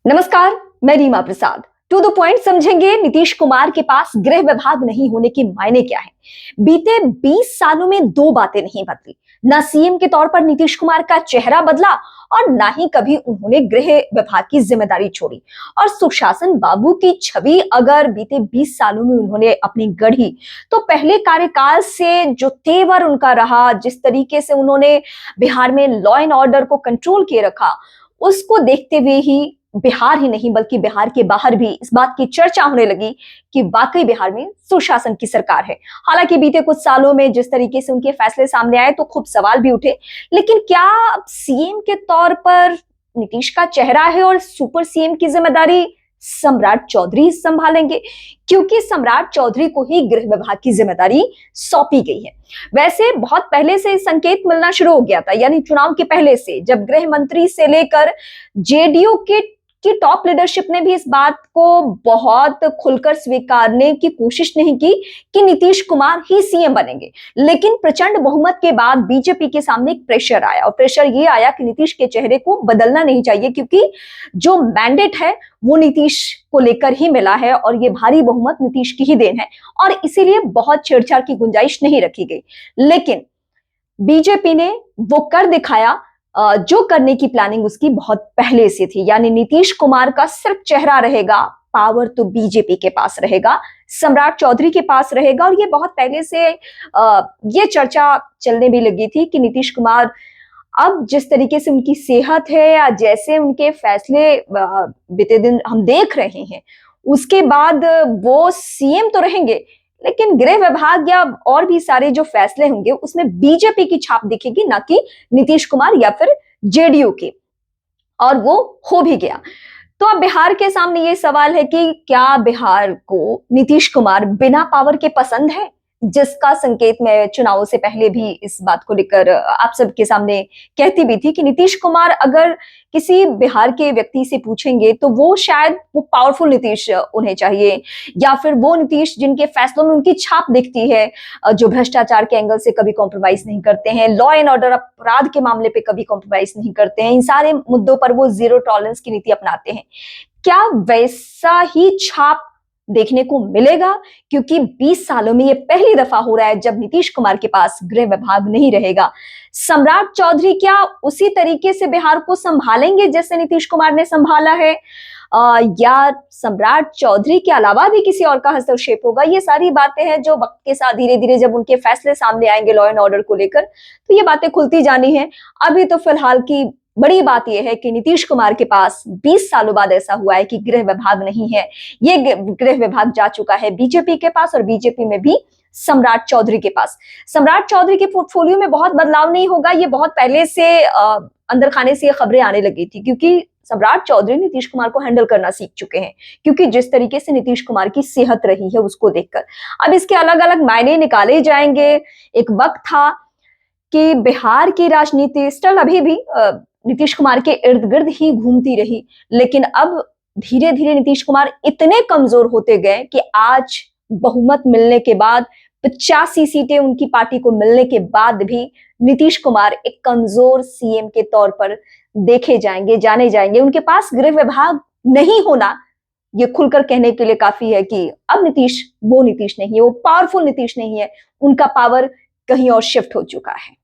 नमस्कार, मैं रीमा प्रसाद। To the point समझेंगे नीतीश कुमार के पास गृह विभाग नहीं होने के मायने क्या है। बीते 20 सालों में दो बातें नहीं बदली। ना सीएम के तौर पर नीतीश कुमार का चेहरा बदला और ना ही कभी उन्होंने गृह विभाग की जिम्मेदारी छोड़ी। और सुशासन बाबू की छवि अगर बीते 20 सालों में उन्होंने अपनी गढ़ी, तो पहले कार्यकाल से जो तेवर उनका रहा, जिस तरीके से उन्होंने बिहार में लॉ एंड ऑर्डर को कंट्रोल किए रखा, उसको देखते हुए ही बिहार ही नहीं बल्कि बिहार के बाहर भी इस बात की चर्चा होने लगी कि वाकई बिहार में सुशासन की सरकार है। हालांकि बीते कुछ सालों में जिस तरीके से उनके फैसले सामने आए तो खूब सवाल भी उठे, लेकिन क्या अब सीएम के तौर पर नीतीश का चेहरा है और सुपर सीएम की जिम्मेदारी सम्राट चौधरी संभालेंगे? क्योंकि सम्राट चौधरी को ही गृह विभाग की जिम्मेदारी सौंपी गई है। वैसे बहुत पहले से संकेत मिलना शुरू हो गया था, यानी चुनाव के पहले से, जब गृह मंत्री से लेकर जेडीयू के की टॉप लीडरशिप ने भी इस बात को बहुत खुलकर स्वीकारने की कोशिश नहीं की कि नीतीश कुमार ही सीएम बनेंगे। लेकिन प्रचंड बहुमत के बाद बीजेपी के सामने एक प्रेशर आया, और प्रेशर ये आया कि नीतीश के चेहरे को बदलना नहीं चाहिए, क्योंकि जो मैंडेट है वो नीतीश को लेकर ही मिला है और ये भारी बहुमत नीतीश की ही देन है, और इसीलिए बहुत छेड़छाड़ की गुंजाइश नहीं रखी गई। लेकिन बीजेपी ने वो कर दिखाया जो करने की प्लानिंग उसकी बहुत पहले से थी, यानी नीतीश कुमार का सिर्फ चेहरा रहेगा, पावर तो बीजेपी के पास रहेगा, सम्राट चौधरी के पास रहेगा। और ये बहुत पहले से ये चर्चा चलने भी लगी थी कि नीतीश कुमार अब जिस तरीके से उनकी सेहत है या जैसे उनके फैसले बीते दिन हम देख रहे हैं, उसके बाद वो सीएम तो रहेंगे, लेकिन गृह विभाग या और भी सारे जो फैसले होंगे उसमें बीजेपी की छाप दिखेगी, ना कि नीतीश कुमार या फिर जेडीयू की। और वो हो भी गया। तो अब बिहार के सामने ये सवाल है कि क्या बिहार को नीतीश कुमार बिना पावर के पसंद है, जिसका संकेत मैं चुनावों से पहले भी इस बात को लेकर आप सबके सामने कहती भी थी कि नीतीश कुमार अगर किसी बिहार के व्यक्ति से पूछेंगे तो वो शायद वो पावरफुल नीतीश उन्हें चाहिए, या फिर वो नीतीश जिनके फैसलों में उनकी छाप दिखती है, जो भ्रष्टाचार के एंगल से कभी कॉम्प्रोमाइज नहीं करते हैं, लॉ एंड ऑर्डर अपराध के मामले पे कभी कॉम्प्रोमाइज नहीं करते हैं, इन सारे मुद्दों पर वो जीरो टॉलरेंस की नीति अपनाते हैं। क्या वैसा ही छाप देखने को मिलेगा? क्योंकि 20 सालों में ये पहली दफा हो रहा है जब नीतीश कुमार के पास गृह विभाग नहीं रहेगा। सम्राट चौधरी क्या उसी तरीके से बिहार को संभालेंगे जैसे नीतीश कुमार ने संभाला है, या सम्राट चौधरी के अलावा भी किसी और का हस्तक्षेप होगा? ये सारी बातें हैं जो वक्त के साथ धीरे धीरे जब उनके फैसले सामने आएंगे लॉ एंड ऑर्डर को लेकर, तो ये बातें खुलती जानी है। अभी तो फिलहाल की बड़ी बात यह है कि नीतीश कुमार के पास 20 सालों बाद ऐसा हुआ है कि गृह विभाग नहीं है। ये गृह विभाग जा चुका है बीजेपी के पास, और बीजेपी में भी सम्राट चौधरी के पास। सम्राट चौधरी के पोर्टफोलियो में बहुत बदलाव नहीं होगा, ये बहुत पहले से अंदर खाने से ये खबरें आने लगी थी, क्योंकि सम्राट चौधरी नीतीश कुमार को हैंडल करना सीख चुके हैं, क्योंकि जिस तरीके से नीतीश कुमार की सेहत रही है उसको देखकर। अब इसके अलग अलग मायने निकाले जाएंगे। एक वक्त था कि बिहार की राजनीति स्टिल अभी भी नीतीश कुमार के इर्द गिर्द ही घूमती रही, लेकिन अब धीरे धीरे नीतीश कुमार इतने कमजोर होते गए कि आज बहुमत मिलने के बाद, 85 सीटें उनकी पार्टी को मिलने के बाद भी नीतीश कुमार एक कमजोर सीएम के तौर पर देखे जाएंगे, जाने जाएंगे। उनके पास गृह विभाग नहीं होना ये खुलकर कहने के लिए काफी है कि अब नीतीश वो नीतीश नहीं है, वो पावरफुल नीतीश नहीं है, उनका पावर कहीं और शिफ्ट हो चुका है।